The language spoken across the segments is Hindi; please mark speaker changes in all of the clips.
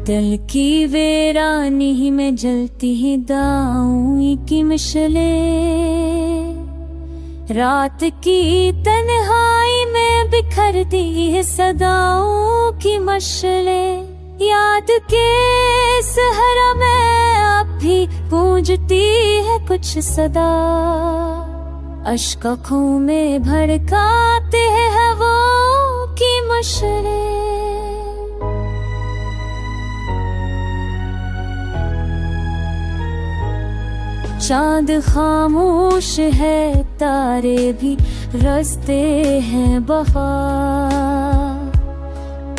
Speaker 1: दिल की वीरानी में जलती है दाऊं की मशले, रात की तन्हाई में बिखरती है सदाओं की मशले। याद के सहरा में अब भी गूंजती है कुछ सदा, अश्क आँखों में भड़काते हैं हवाओं की मशले। चांद खामोश है, तारे भी रसते हैं बहार,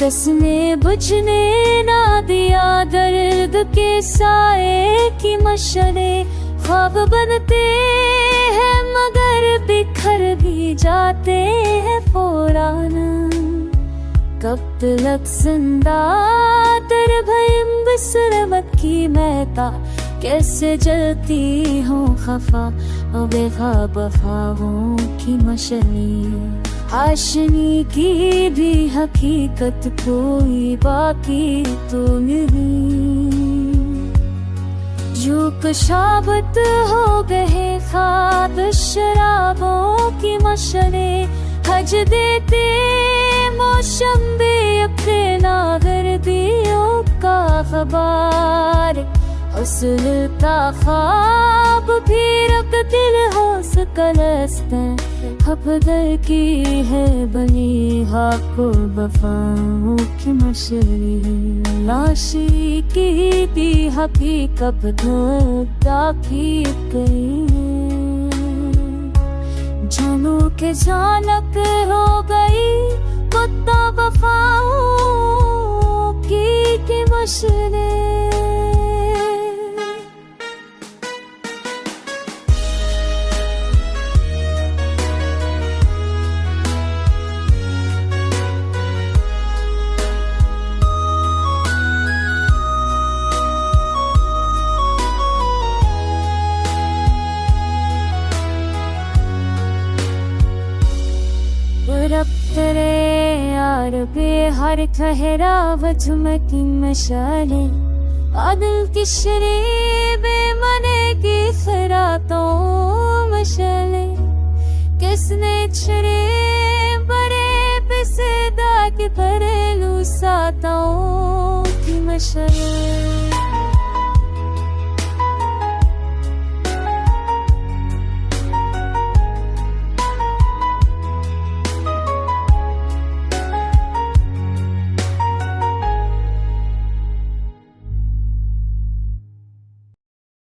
Speaker 1: कसने बुझने ना दिया दर्द के साए की मशले। ख्वाब बनते हैं मगर बिखर भी जाते हैं फौरान, कब तलक जिंदा तेरे भयम बिसरमत की महता, कैसे जलती हूँ खफा और बेख्वाब ख्वाबों की मशली। आशनी की भी हकीकत कोई बाकी तो नहीं, जो कशाबत हो गए ख्वाब शराबों की मशले। हज देते मौसम बेअपना गर्दियों का खबर, असल का ख्वाब भी रख दिल हो सकलस्तें, खपदर की है बनी हाको वफाओं की मशली। लाशी की भी हकीकत ताकी गई, जानू के जानक हो गई कुत्ता वफाओं की मशले। रब तेरे यार बेहर ठहराव झुमकी मशाले, आदिल की शरीबे मने की खरातों मशाले। किसने छरे बड़े पिसेदा के घरेलू साताओं की मशाले।